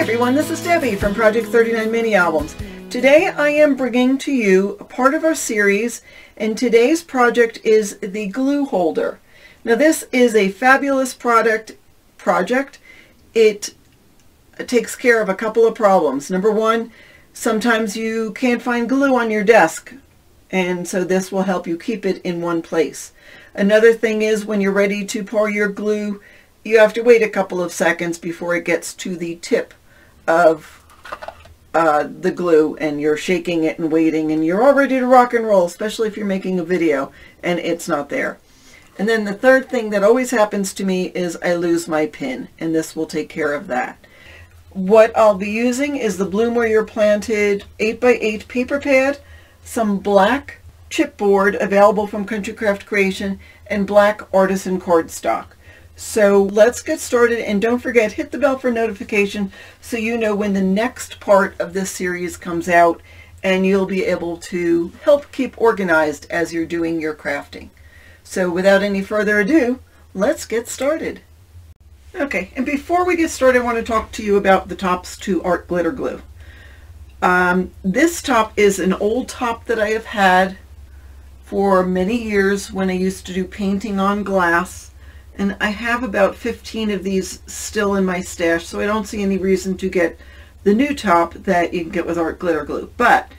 everyone, this is Debbie from Project 39 Mini Albums. Today I am bringing to you a part of our series, and today's project is the glue holder. Now this is a fabulous project. It takes care of a couple of problems. Number one, sometimes you can't find glue on your desk, and so this will help you keep it in one place. Another thing is when you're ready to pour your glue, you have to wait a couple of seconds before it gets to the tip of the glue, and you're shaking it and waiting, and you're all ready to rock and roll, especially if you're making a video and it's not there. And then the third thing that always happens to me is I lose my pin, and this will take care of that. What I'll be using is the Bloom Where You're Planted 8x8 paper pad, some black chipboard available from Country Craft Creation, and black artisan cardstock. So let's get started, and don't forget, hit the bell for notification so you know when the next part of this series comes out, and you'll be able to help keep organized as you're doing your crafting. So without any further ado, let's get started. Okay, and before we get started, I want to talk to you about the tops to art glitter glue. This top is an old top that I have had for many years when I used to do painting on glass. And I have about 15 of these still in my stash, so I don't see any reason to get the new top that you can get with art glitter glue. But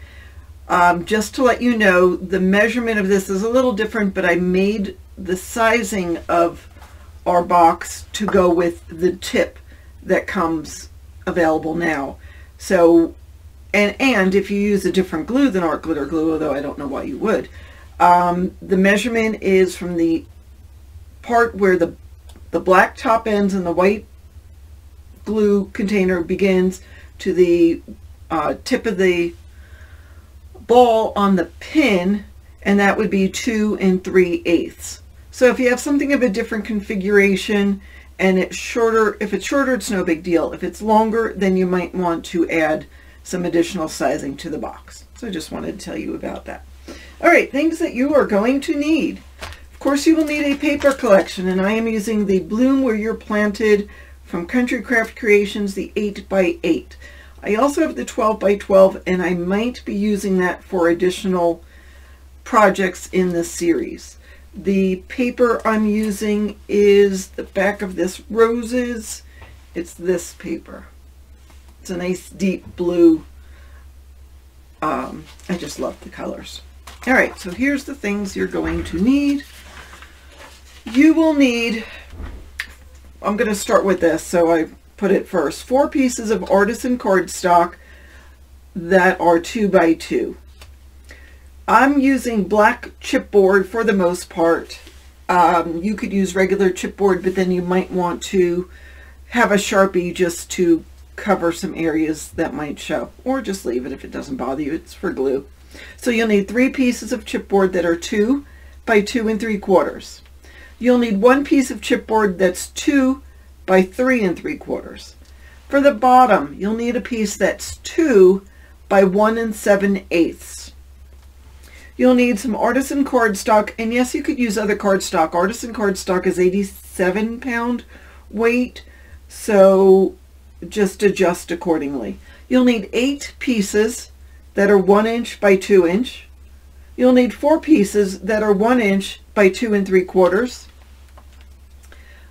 just to let you know, the measurement of this is a little different, but I made the sizing of our box to go with the tip that comes available now. So, and if you use a different glue than art glitter glue, although I don't know why you would, the measurement is from the part where the black top ends and the white glue container begins to the tip of the ball on the pin, and that would be 2 3/8. So if you have something of a different configuration and it's shorter, if it's shorter, it's no big deal. If it's longer, then you might want to add some additional sizing to the box. So I just wanted to tell you about that. All right, things that you are going to need. Of course, you will need a paper collection, and I am using the Bloom Where You're Planted from Country Craft Creations, the 8x8. I also have the 12x12, and I might be using that for additional projects in this series. The paper I'm using is the back of this Roses. It's this paper. It's a nice deep blue. I just love the colors. All right, so here's the things you're going to need. You will need, I'm going to start with this, so I put it first, 4 pieces of artisan cardstock that are 2x2. I'm using black chipboard for the most part. You could use regular chipboard, but then you might want to have a Sharpie just to cover some areas that might show, or just leave it if it doesn't bother you. It's for glue. So you'll need 3 pieces of chipboard that are 2 by 2 3/4. You'll need 1 piece of chipboard that's 2 by 3 3/4. For the bottom, you'll need a piece that's 2 by 1 7/8. You'll need some artisan cardstock, and yes, you could use other cardstock. Artisan cardstock is 87 pound weight, so just adjust accordingly. You'll need 8 pieces that are 1 inch by 2 inch. You'll need 4 pieces that are 1 inch by 2 3/4.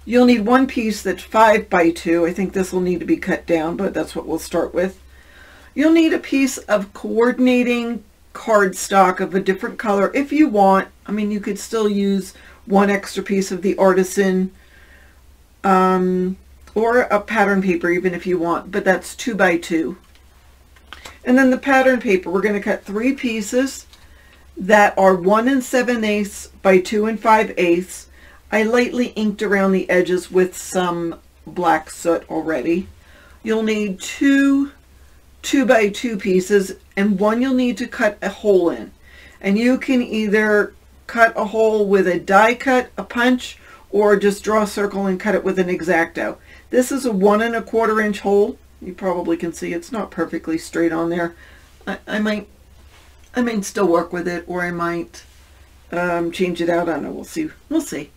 You'll need 1 piece that's 5 by 2. I think this will need to be cut down, but that's what we'll start with. You'll need a piece of coordinating cardstock of a different color if you want. I mean, you could still use 1 extra piece of the artisan or a pattern paper even if you want, but that's 2 by 2. And then the pattern paper, we're going to cut 3 pieces that are 1 7/8 by 2 5/8. I lightly inked around the edges with some black soot already. You'll need 2 2x2 pieces, and 1 you'll need to cut a hole in. And you can either cut a hole with a die cut, a punch, or just draw a circle and cut it with an X-Acto. This is a 1 1/4 inch hole. You probably can see it's not perfectly straight on there. I might still work with it, or I might change it out. I don't know. We'll see. We'll see.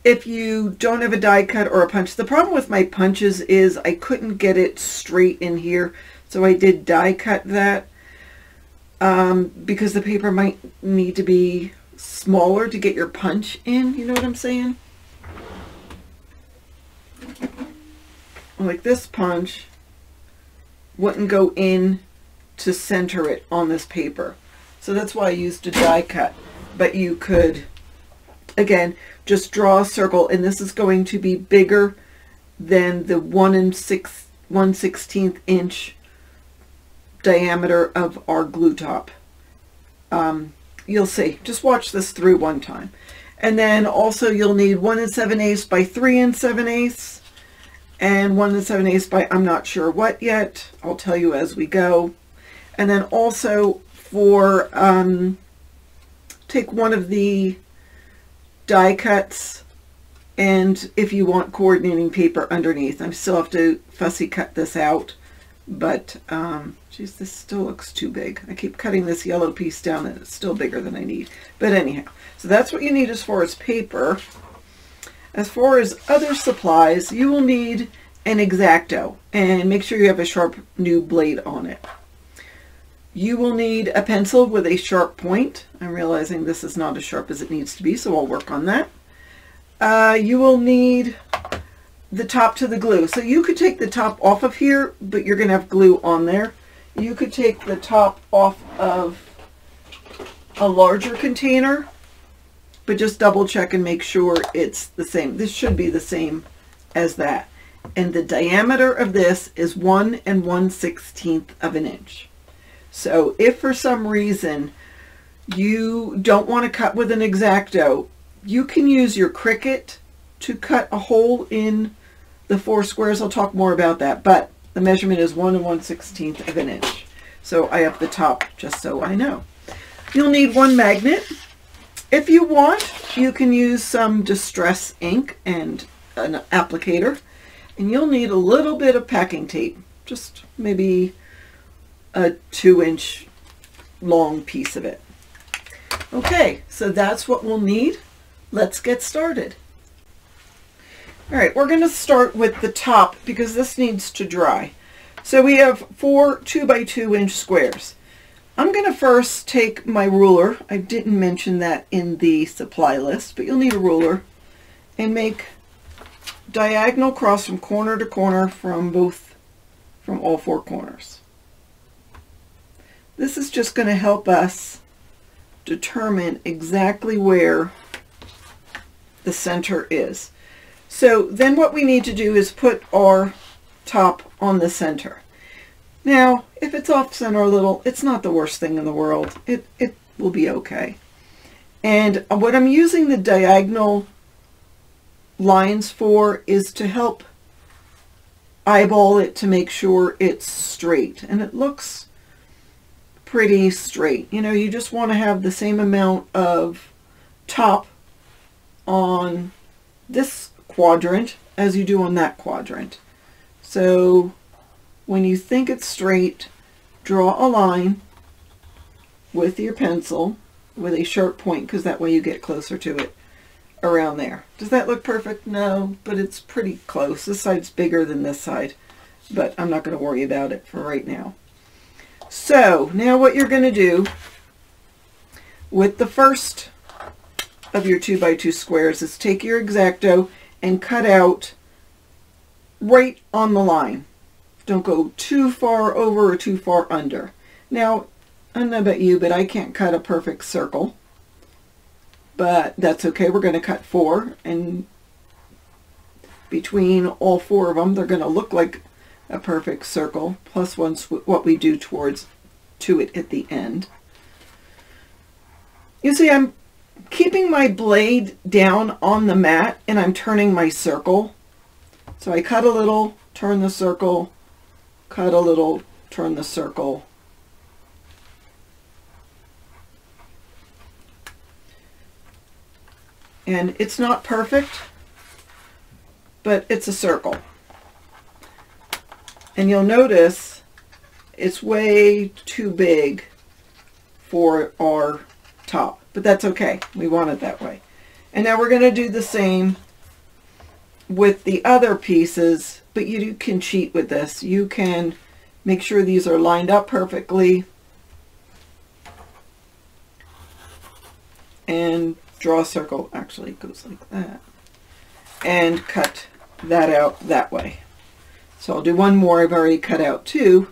if you don't have a die cut or a punch. The problem with my punches is I couldn't get it straight in here, so I did die cut that because the paper might need to be smaller to get your punch in, you know what I'm saying? Like this punch wouldn't go in to center it on this paper. So that's why I used a die cut. But you could, again, just draw a circle, and this is going to be bigger than the 1/16 inch diameter of our glue top. You'll see. Just watch this through one time. And then also you'll need 1 7/8 by 3 7/8 and 1 7/8 by I'm not sure what yet. I'll tell you as we go. And then also for take one of the die cuts, and if you want coordinating paper underneath, I still have to fussy cut this out, but geez, this still looks too big. I keep cutting this yellow piece down and it's still bigger than I need. But anyhow, so that's what you need as far as paper. As far as other supplies, you will need an X-Acto, and make sure you have a sharp new blade on it. You will need a pencil with a sharp point. I'm realizing this is not as sharp as it needs to be, so I'll work on that. You will need the top to the glue. So you could take the top off of here, but you're going to have glue on there. You could take the top off of a larger container, but just double check and make sure it's the same. This should be the same as that. And the diameter of this is 1 1/16 of an inch. So if for some reason you don't want to cut with an X-Acto, you can use your Cricut to cut a hole in the 4 squares. I'll talk more about that, but the measurement is 1 1/16 of an inch. So I up the top just so I know. You'll need 1 magnet. If you want, you can use some distress ink and an applicator, and you'll need a little bit of packing tape, just maybe a 2-inch long piece of it. Okay, so that's what we'll need. Let's get started. All right, we're going to start with the top because this needs to dry. So we have 4 2x2-inch squares. I'm going to first take my ruler. I didn't mention that in the supply list, but you'll need a ruler, and make diagonal cross from corner to corner from all 4 corners. This is just going to help us determine exactly where the center is. So then what we need to do is put our top on the center. Now, if it's off center a little, it's not the worst thing in the world. It will be okay. And what I'm using the diagonal lines for is to help eyeball it to make sure it's straight. And it looks pretty straight. You know, you just want to have the same amount of top on this quadrant as you do on that quadrant. So when you think it's straight, draw a line with your pencil with a sharp point, because that way you get closer to it around there. Does that look perfect? No, but it's pretty close. This side's bigger than this side, but I'm not going to worry about it for right now. So now what you're going to do with the first of your 2x2 squares is take your X-Acto and cut out right on the line. Don't go too far over or too far under. Now, I don't know about you, but I can't cut a perfect circle. But that's okay. We're going to cut 4, and between all 4 of them, they're going to look like a perfect circle, plus what we do to it at the end. You see, I'm keeping my blade down on the mat, and I'm turning my circle. So I cut a little, turn the circle, cut a little, turn the circle. And it's not perfect, but it's a circle. And you'll notice it's way too big for our top, but that's okay. We want it that way. And now we're going to do the same with the other pieces, but you can cheat with this. You can make sure these are lined up perfectly and draw a circle. Actually, it goes like that. And cut that out that way. So I'll do one more. I've already cut out two.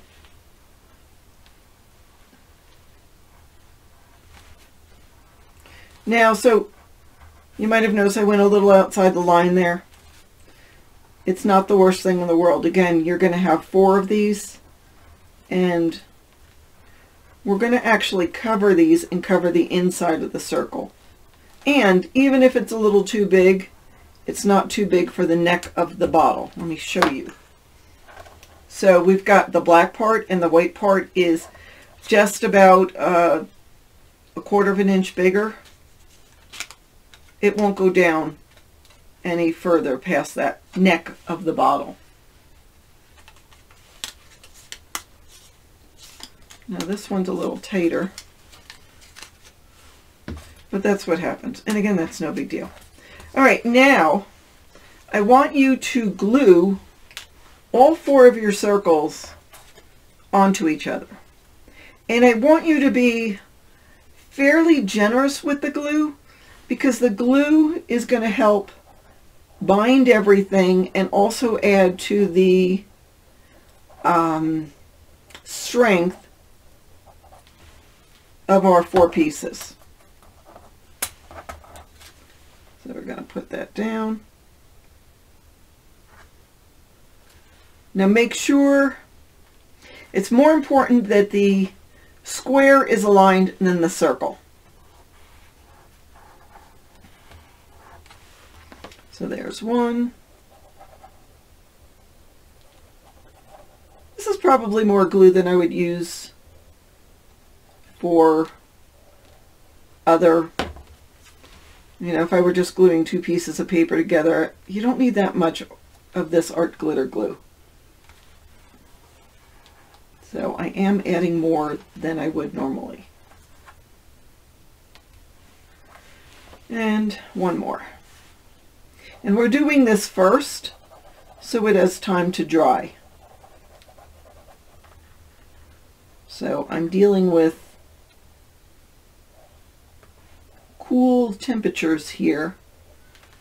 Now, so you might have noticed I went a little outside the line there. It's not the worst thing in the world. Again, you're going to have 4 of these, and we're going to actually cover these and cover the inside of the circle. And even if it's a little too big, it's not too big for the neck of the bottle. Let me show you. So we've got the black part, and the white part is just about a 1/4 of an inch bigger. It won't go down any further past that neck of the bottle. Now this one's a little tighter, but that's what happens. And again, that's no big deal. All right, now I want you to glue all 4 of your circles onto each other. And I want you to be fairly generous with the glue, because the glue is going to help bind everything and also add to the strength of our 4 pieces. So we're going to put that down. Now make sure, it's more important that the square is aligned than the circle. So there's one. This is probably more glue than I would use for other, if I were just gluing 2 pieces of paper together. You don't need that much of this art glitter glue. So I am adding more than I would normally. And one more. And we're doing this first so it has time to dry. So I'm dealing with cool temperatures here.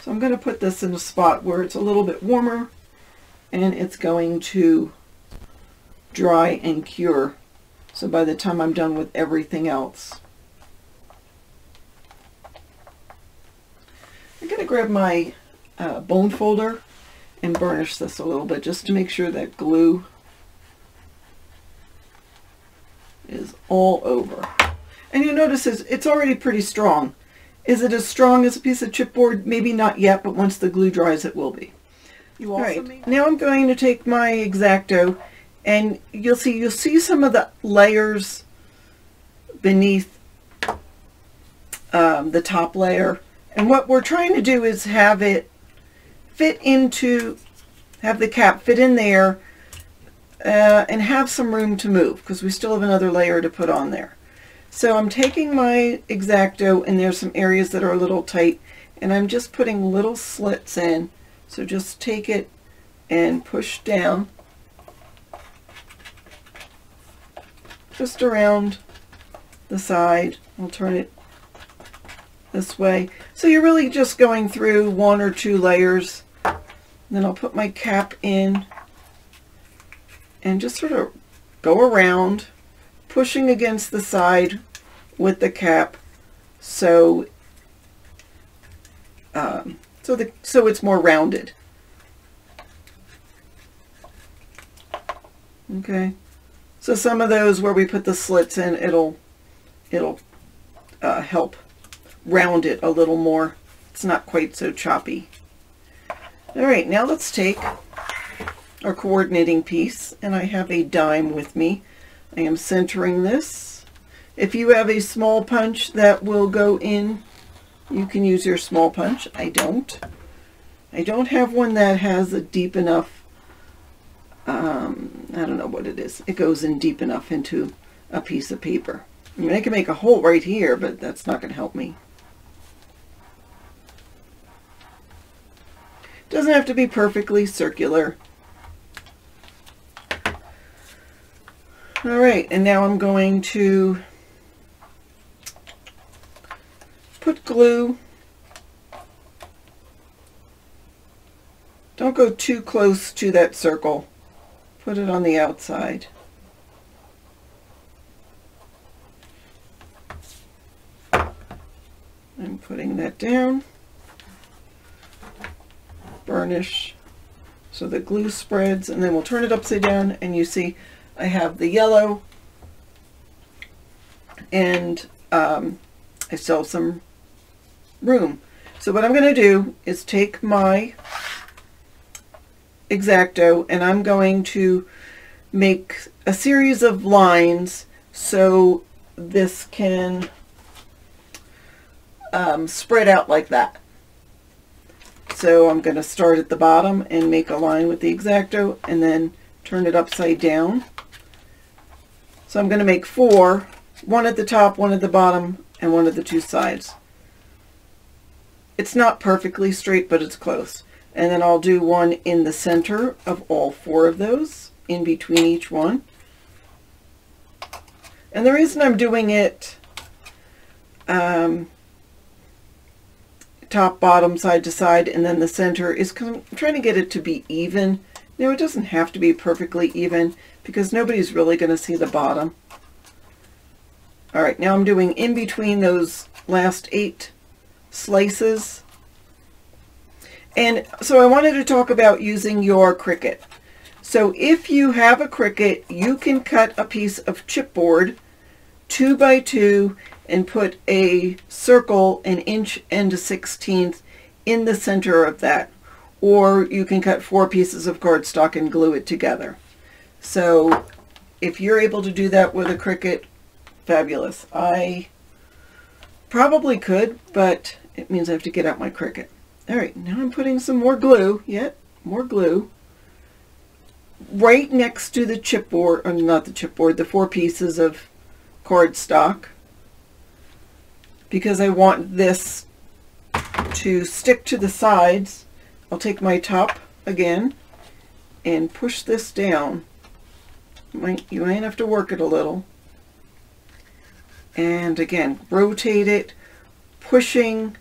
So I'm going to put this in a spot where it's a little bit warmer, and it's going to dry and cure. So by the time I'm done with everything else, I'm going to grab my bone folder and burnish this a little bit just to make sure that glue is all over. And you notice it's already pretty strong. Is it as strong as a piece of chipboard? Maybe not yet, but once the glue dries it will be. All right, now I'm going to take my X-Acto, and you'll see some of the layers beneath the top layer. And what we're trying to do is have it have the cap fit in there and have some room to move, because we still have another layer to put on there. So I'm taking my X-Acto, and there's some areas that are a little tight, and I'm just putting little slits in. So just take it and push down just around the side. I'll turn it this way. So you're really just going through 1 or 2 layers. Then I'll put my cap in and just sort of go around, pushing against the side with the cap, so so it's more rounded. Okay, so some of those where we put the slits in, it'll help round it a little more. It's not quite so choppy. All right, now let's take our coordinating piece, and I have a dime with me. I am centering this. If you have a small punch that will go in, you can use your small punch. I don't have one that has a deep enough, I don't know what it is. It goes in deep enough into a piece of paper. I mean, I can make a hole right here, but that's not going to help me. Doesn't have to be perfectly circular. All right, and now I'm going to put glue. Don't go too close to that circle. Put it on the outside. I'm putting that down. Burnish so the glue spreads, and then we'll turn it upside down, and you see I have the yellow, and I still have some room. So what I'm going to do is take my X-Acto, and I'm going to make a series of lines so this can spread out like that. So I'm going to start at the bottom and make a line with the X-Acto and then turn it upside down. So I'm going to make 4, one at the top, one at the bottom, and one at the 2 sides. It's not perfectly straight, but it's close. And then I'll do one in the center of all 4 of those, in between each one. And the reason I'm doing it top, bottom, side to side, and then the center is because I'm trying to get it to be even. Now, it doesn't have to be perfectly even because nobody's really going to see the bottom. All right, now I'm doing in between those last 8 slices. And so I wanted to talk about using your Cricut. So if you have a Cricut, you can cut a piece of chipboard 2 by 2 and put a circle 1 inch and 1/16 in the center of that. Or you can cut 4 pieces of cardstock and glue it together. So if you're able to do that with a Cricut, fabulous. I probably could, but it means I have to get out my Cricut. All right, now I'm putting some more glue, more glue, right next to the chipboard, or not the chipboard, the 4 pieces of cardstock, because I want this to stick to the sides. I'll take my top again and push this down. You might have to work it a little. And again, rotate it, pushing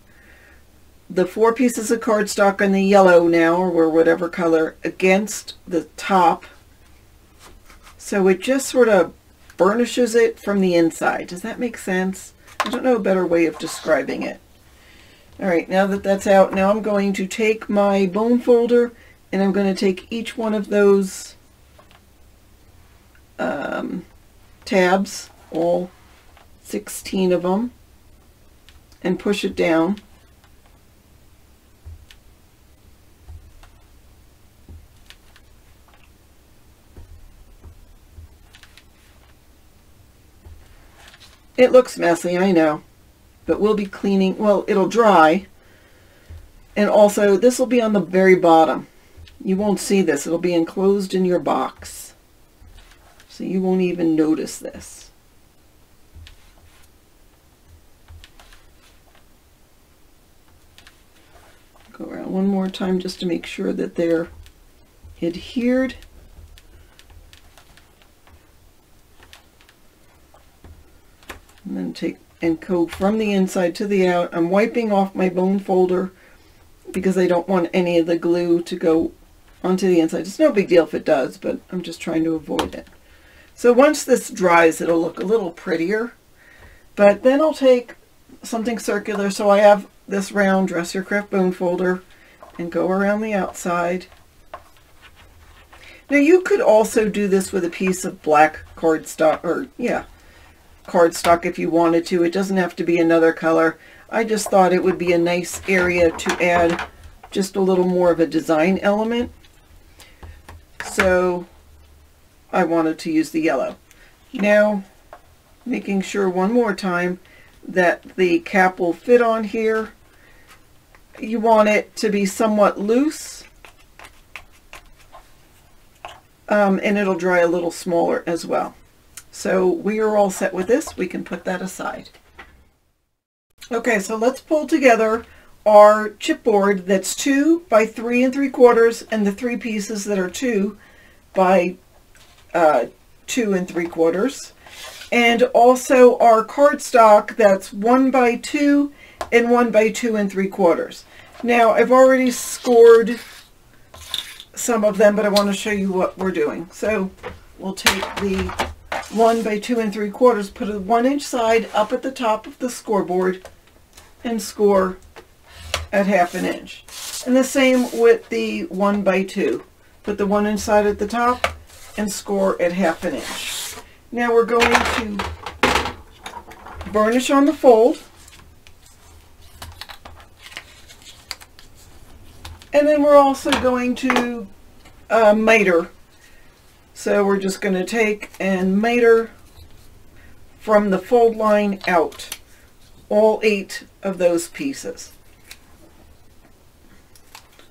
the 4 pieces of cardstock on the yellow now, or whatever color, against the top. So it just sort of burnishes it from the inside. Does that make sense? I don't know a better way of describing it. All right, now that that's out, now I'm going to take my bone folder and I'm going to take each one of those tabs, all 16 of them, and push it down. It looks messy, I know, but we'll be cleaning, well, it'll dry, and also this will be on the very bottom. You won't see this, it'll be enclosed in your box, so you won't even notice this. Go around one more time just to make sure that they're adhered. And then take and go from the inside to the out. I'm wiping off my bone folder because I don't want any of the glue to go onto the inside. It's no big deal if it does, but I'm just trying to avoid it. So once this dries, it'll look a little prettier. But then I'll take something circular. So I have this round Dress Your Craft bone folder and go around the outside. Now you could also do this with a piece of black cardstock, or cardstock if you wanted to. It doesn't have to be another color. I just thought it would be a nice area to add just a little more of a design element. So I wanted to use the yellow. Now, making sure one more time that the cap will fit on here. You want it to be somewhat loose, and it'll dry a little smaller as well. So we are all set with this. We can put that aside. Okay, so let's pull together our chipboard that's 2 by 3 3/4 and the 3 pieces that are 2 by 2 3/4, and also our cardstock that's 1 by 2 and 1 by 2 3/4. Now I've already scored some of them, but I want to show you what we're doing. So we'll take the 1 by 2 3/4, put a 1-inch side up at the top of the scoreboard and score at 1/2 inch. And the same with the 1 by 2. Put the 1-inch side at the top and score at 1/2 inch. Now we're going to burnish on the fold. And then we're also going to miter. So we're just going to take and miter from the fold line out all 8 of those pieces.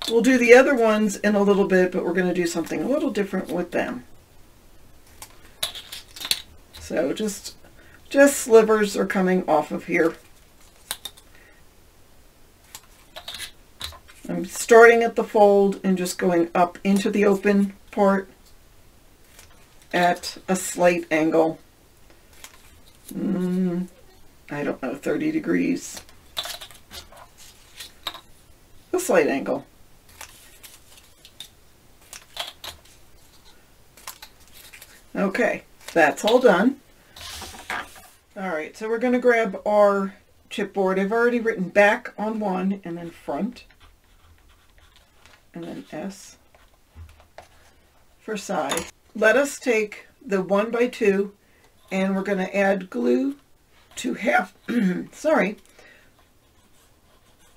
We'll do the other ones in a little bit, but we're going to do something a little different with them. So just slivers are coming off of here. I'm starting at the fold and just going up into the open part at a slight angle. I don't know, 30 degrees. A slight angle. Okay, that's all done. All right, so we're going to grab our chipboard. I've already written back on one and then front, and then S for side. Let us take the 1 by 2 and we're going to add glue to half,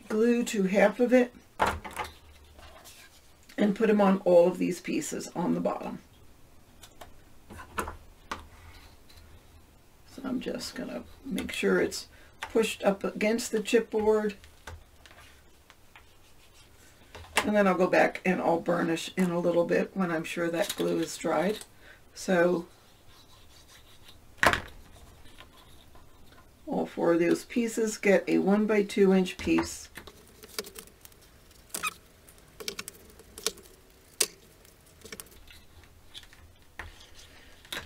glue to half of it and put them on all of these pieces on the bottom. So I'm just going to make sure it's pushed up against the chipboard. And then I'll go back and I'll burnish in a little bit when I'm sure that glue is dried. So all 4 of those pieces get a 1 by 2 inch piece.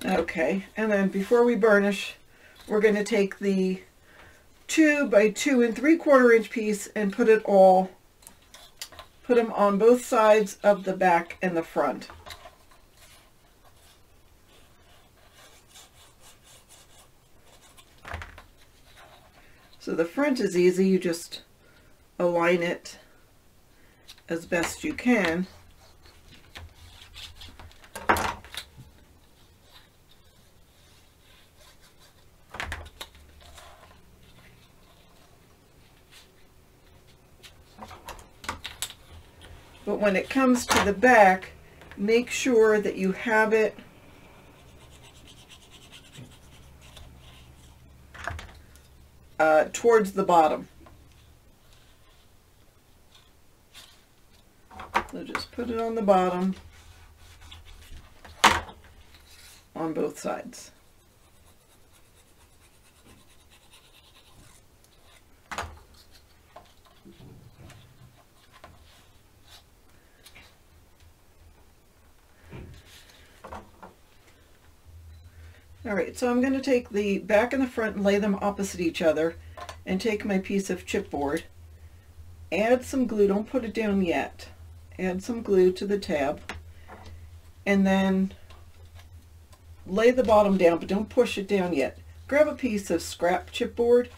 Okay, and then before we burnish, we're going to take the 2 by 2 3/4 inch piece and put them on both sides of the back and the front. So the front is easy, you just align it as best you can. But when it comes to the back, make sure that you have it towards the bottom. So just put it on the bottom on both sides. All right, so I'm going to take the back and the front and lay them opposite each other and take my piece of chipboard, add some glue, don't put it down yet, add some glue to the tab, and then lay the bottom down, but don't push it down yet. Grab a piece of scrap chipboard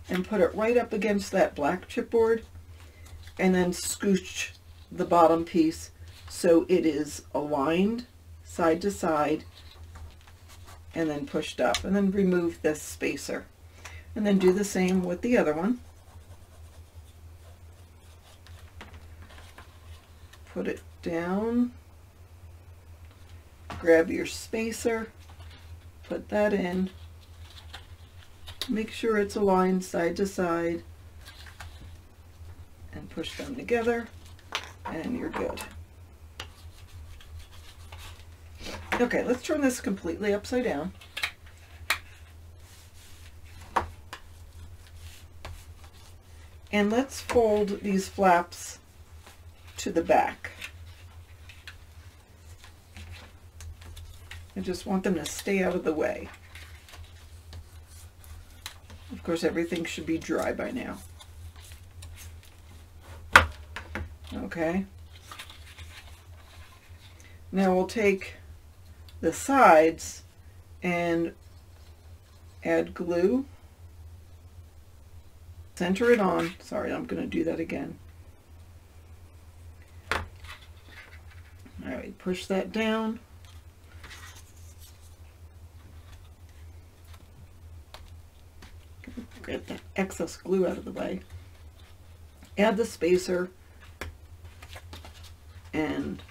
and put it right up against that black chipboard, and then scooch the bottom piece so it is aligned side to side and then pushed up, and then remove this spacer, and then do the same with the other one. Put it down, grab your spacer, put that in, make sure it's aligned side to side, and push them together, and you're good. Okay, let's turn this completely upside down. And let's fold these flaps to the back. I just want them to stay out of the way. Of course, everything should be dry by now. Okay. Now we'll take the sides and add glue. Center it on. Sorry, I'm going to do that again. All right, push that down. Get the excess glue out of the way. Add the spacer and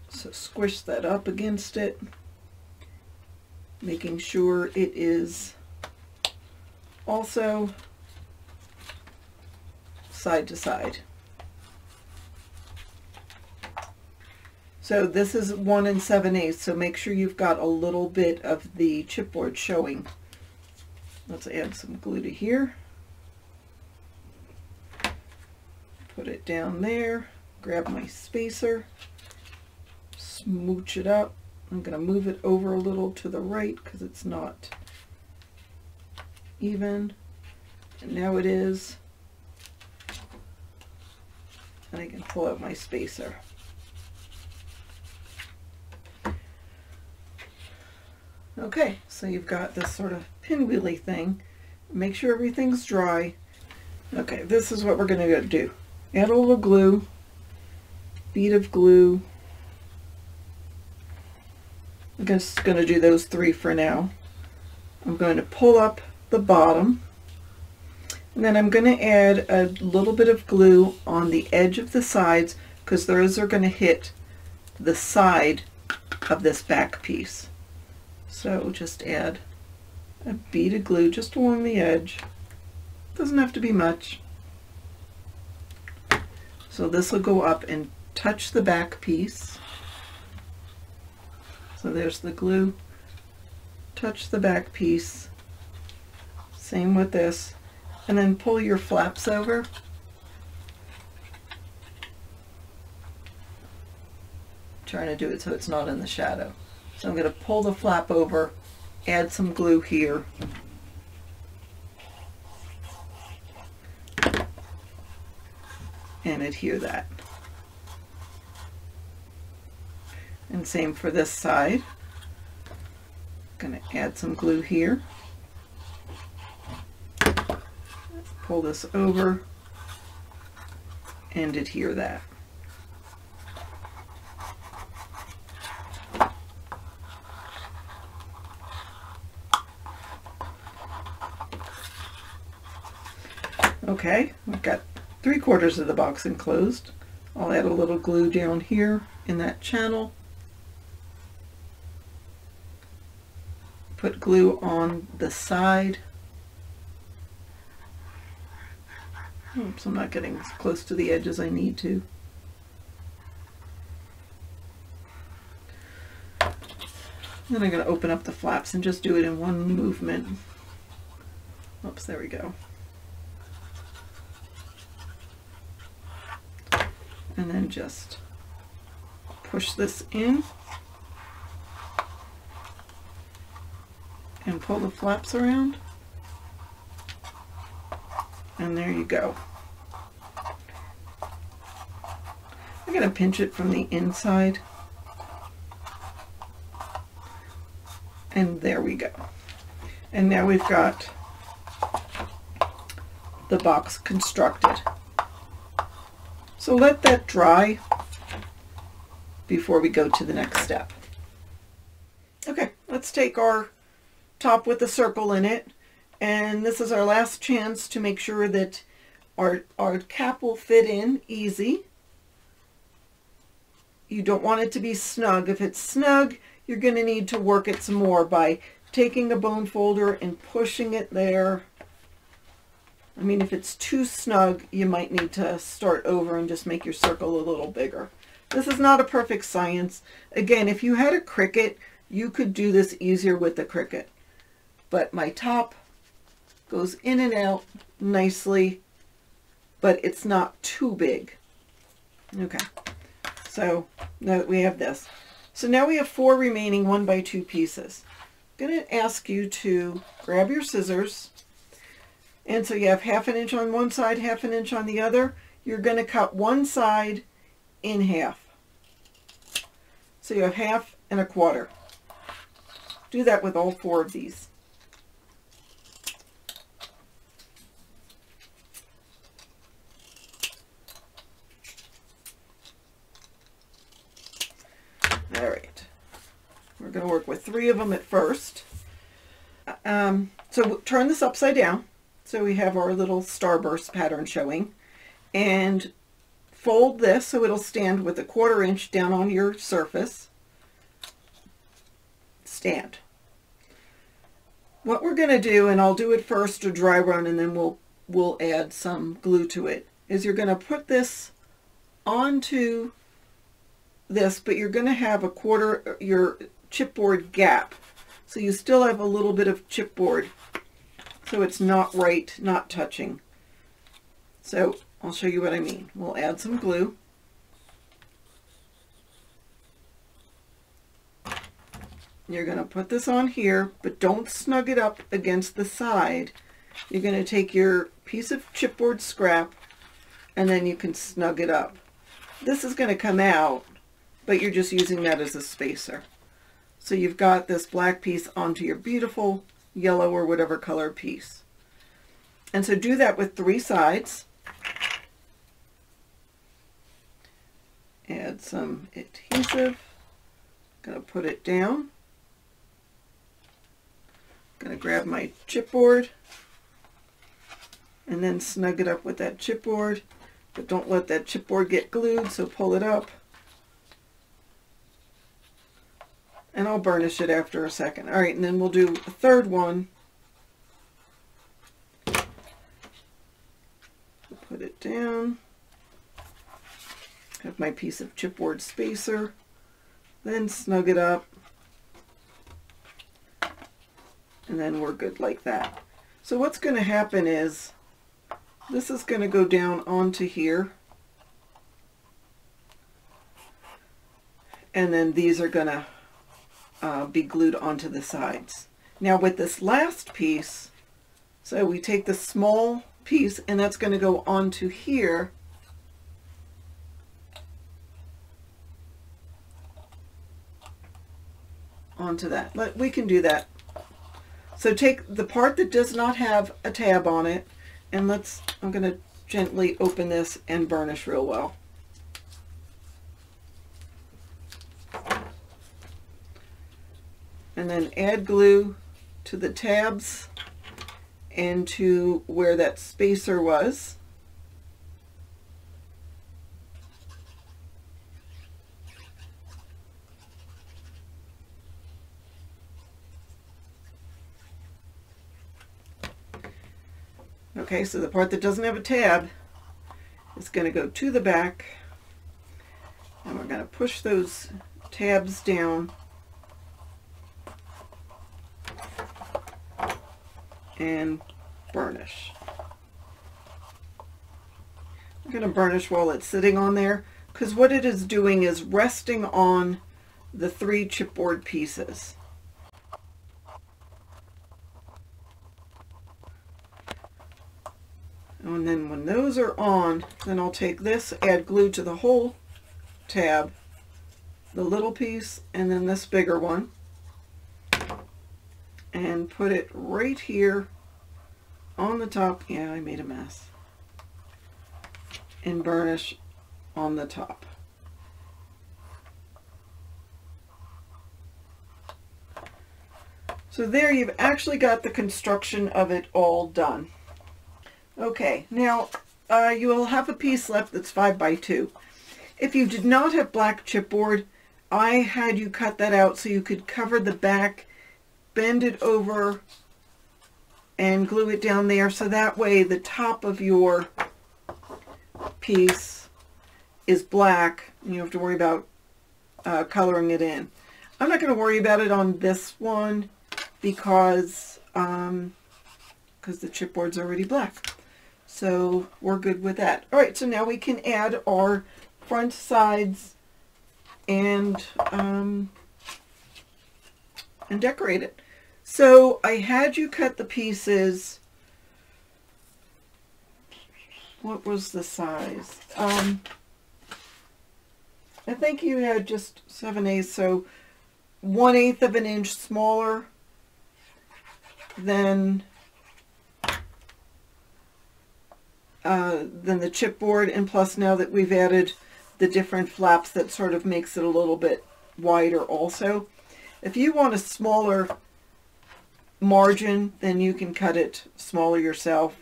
so squish that up against it, making sure it is also side to side. So this is 1 7/8, so make sure you've got a little bit of the chipboard showing. Let's add some glue to here. Put it down there, grab my spacer, smooch it up. I'm going to move it over a little to the right because it's not even. And now it is. And I can pull out my spacer. Okay, so you've got this sort of pinwheely thing. Make sure everything's dry. Okay, this is what we're going to do. Add a little glue, bead of glue. I'm just going to do those 3 for now. I'm going to pull up the bottom, and then I'm going to add a little bit of glue on the edge of the sides because those are going to hit the side of this back piece. So just add a bead of glue just along the edge. Doesn't have to be much. So this will go up and touch the back piece. So there's the glue. Touch the back piece. Same with this. And then pull your flaps over. Trying to do it so it's not in the shadow. So I'm going to pull the flap over, add some glue here. And adhere that. And same for this side. Going to add some glue here. Pull this over and adhere that. Okay, we've got 3/4 of the box enclosed. I'll add a little glue down here in that channel. Put glue on the side. Oops, I'm not getting as close to the edge as I need to. Then I'm going to open up the flaps and just do it in one movement. Oops, there we go. And then just push this in and pull the flaps around. And there you go. I'm going to pinch it from the inside. And there we go. And now we've got the box constructed. So let that dry before we go to the next step. Okay, let's take our top with the circle in it, and this is our last chance to make sure that our cap will fit in easy. You don't want it to be snug. If it's snug, you're going to need to work it some more by taking a bone folder and pushing it there. I mean, if it's too snug, you might need to start over and just make your circle a little bigger. This is not a perfect science. Again, if you had a Cricut, you could do this easier with the Cricut. But my top goes in and out nicely, but it's not too big. Okay, so now that we have this. So now we have 4 remaining 1x2 pieces. I'm going to ask you to grab your scissors, and so you have 1/2 inch on one side, 1/2 inch on the other. You're going to cut one side in half. So you have 1/2 and 1/4. Do that with all 4 of these. All right, we're going to work with 3 of them at first. So we'll turn this upside down so we have our little starburst pattern showing, and fold this so it'll stand with 1/4 inch down on your surface. Stand. What we're going to do, and I'll do it first to dry run and then we'll add some glue to it, is you're going to put this onto this, but you're going to have your chipboard gap, so you still have a little bit of chipboard, so it's not touching. So I'll show you what I mean. We'll add some glue. You're going to put this on here, but don't snug it up against the side. You're going to take your piece of chipboard scrap and then you can snug it up. This is going to come out, but you're just using that as a spacer. So you've got this black piece onto your beautiful yellow or whatever color piece. And so do that with 3 sides. Add some adhesive. Going to put it down. Going to grab my chipboard and then snug it up with that chipboard, but don't let that chipboard get glued, so pull it up. And I'll burnish it after a second. All right, and then we'll do a 3rd one. Put it down. Have my piece of chipboard spacer, then snug it up. And then we're good like that. So what's going to happen is this is going to go down onto here, and then these are going to be glued onto the sides. Now with this last piece, so we take the small piece and that's going to go onto here, onto that. But we can do that. So take the part that does not have a tab on it, and I'm going to gently open this and burnish real well. And then add glue to the tabs and to where that spacer was. Okay, so the part that doesn't have a tab is going to go to the back, and we're going to push those tabs down and burnish. I'm going to burnish while it's sitting on there, because what it is doing is resting on the 3 chipboard pieces. And then when those are on, then I'll take this, add glue to the whole tab, the little piece, and then this bigger one, and put it right here on the top. Yeah, I made a mess. And burnish on the top. So there you've actually got the construction of it all done. Okay, now you will have a piece left that's 5x2. If you did not have black chipboard, I had you cut that out so you could cover the back, bend it over, and glue it down there, so that way the top of your piece is black and you don't have to worry about coloring it in. I'm not going to worry about it on this one because because the chipboard's already black. So we're good with that. All right, so now we can add our front sides and decorate it. So I had you cut the pieces. What was the size? I think you had just 7/8, so 1/8 of an inch smaller than the chipboard, and plus now that we've added the different flaps, that sort of makes it a little bit wider also. If you want a smaller margin, then you can cut it smaller yourself.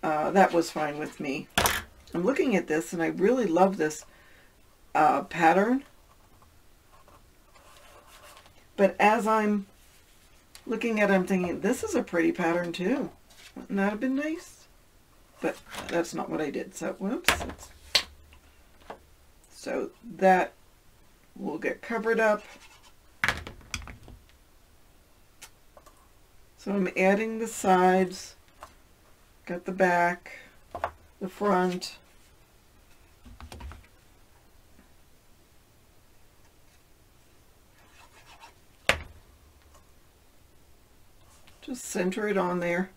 That was fine with me. I'm looking at this and I really love this pattern. But as I'm looking at it, I'm thinking, this is a pretty pattern too. Wouldn't that have been nice? But that's not what I did. So, whoops. So that will get covered up. So I'm adding the sides, got the back, the front. Just center it on there.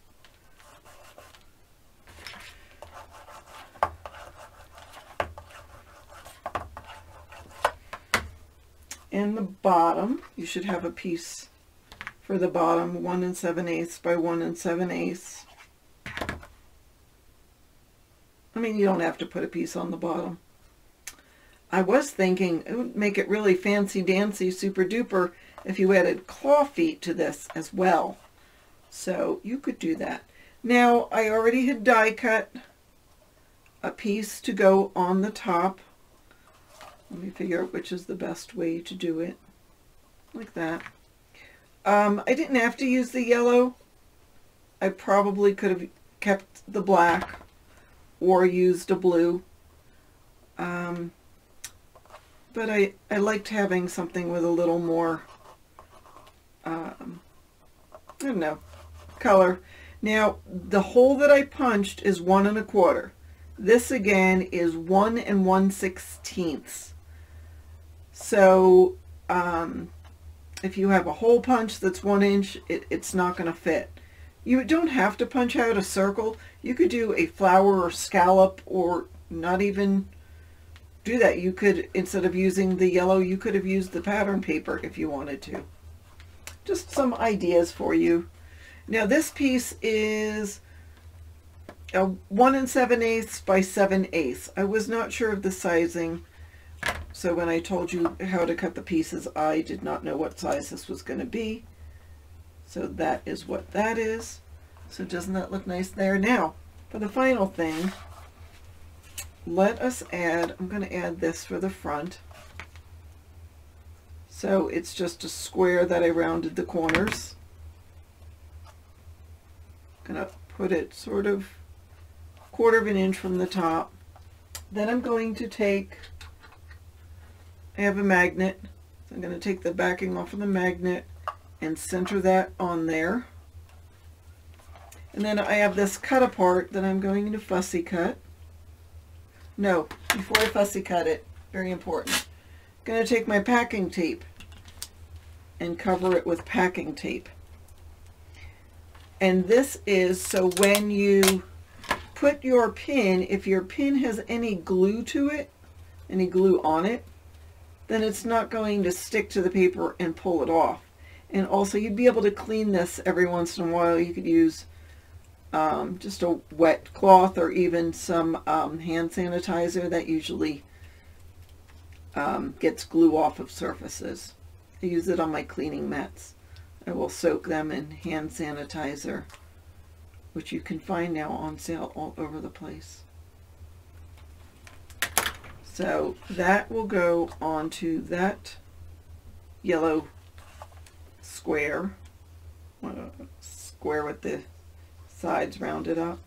And the bottom, you should have a piece for the bottom, 1 7/8 by 1 7/8. I mean, you don't have to put a piece on the bottom. I was thinking it would make it really fancy dancy, super duper, if you added claw feet to this as well. So you could do that. Now, I already had die cut a piece to go on the top. Let me figure out which is the best way to do it. Like that. I didn't have to use the yellow. I probably could have kept the black or used a blue. But I liked having something with a little more, I don't know, color. Now, the hole that I punched is 1 1/4. This again is 1 1/16. So, if you have a hole punch that's 1 inch, it's not going to fit. You don't have to punch out a circle. You could do a flower or scallop, or not even do that. You could, instead of using the yellow, you could have used the pattern paper if you wanted to. Just some ideas for you. Now this piece is a 1 7/8 by 7/8. I was not sure of the sizing. So when I told you how to cut the pieces, I did not know what size this was going to be. So that is what that is. So doesn't that look nice there? Now, for the final thing, let us add, I'm going to add this for the front. So it's just a square that I rounded the corners. I'm going to put it sort of 1/4 of an inch from the top. Then I'm going to take, I have a magnet, so I'm going to take the backing off of the magnet and center that on there. And then I have this cut apart that I'm going to fussy cut. No, before I fussy cut it, very important, I'm going to take my packing tape and cover it with packing tape. And this is so when you put your pin, if your pin has any glue to it, any glue on it, then it's not going to stick to the paper and pull it off. And also you'd be able to clean this every once in a while. You could use just a wet cloth or even some hand sanitizer that usually gets glue off of surfaces. I use it on my cleaning mats. I will soak them in hand sanitizer, which you can find now on sale all over the place. So that will go onto that yellow square, square with the sides rounded up.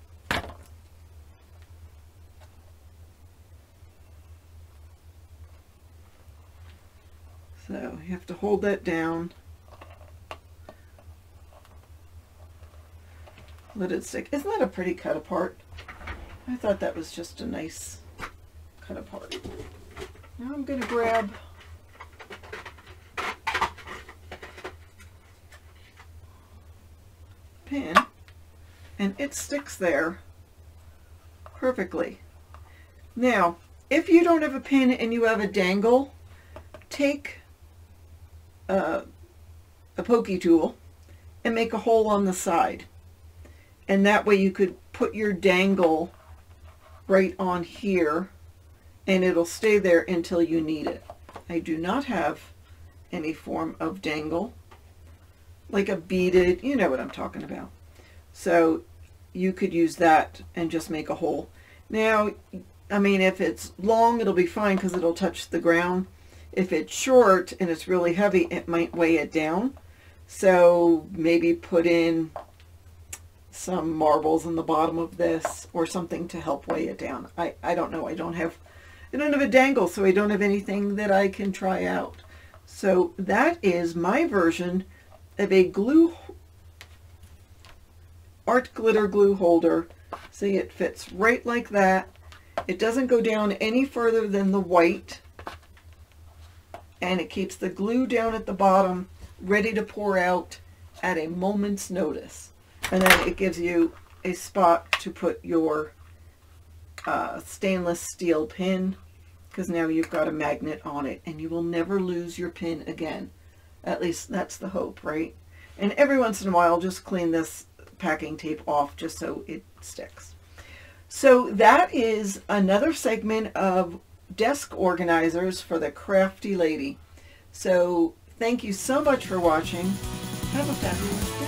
So you have to hold that down. let it stick. Isn't that a pretty cut apart? I thought that was just a nice cut apart. Now I'm going to grab pin, and it sticks there perfectly. Now, if you don't have a pin and you have a dangle, take a pokey tool and make a hole on the side. And that way you could put your dangle right on here and it'll stay there until you need it. I do not have any form of dangle, like a beaded, you know what I'm talking about. So you could use that and just make a hole. Now, I mean, if it's long, it'll be fine because it'll touch the ground. If it's short and it's really heavy, it might weigh it down. So maybe put in some marbles in the bottom of this or something to help weigh it down. I don't know. I don't have a dangle, so I don't have anything that I can try out. So that is my version of a art glitter glue holder. See, it fits right like that. It doesn't go down any further than the white, and it keeps the glue down at the bottom ready to pour out at a moment's notice. And then it gives you a spot to put your stainless steel pin, because now you've got a magnet on it and you will never lose your pin again. At least that's the hope, right? And every once in a while, just clean this packing tape off just so it sticks. So that is another segment of desk organizers for the crafty lady. So thank you so much for watching. Have a fabulous day.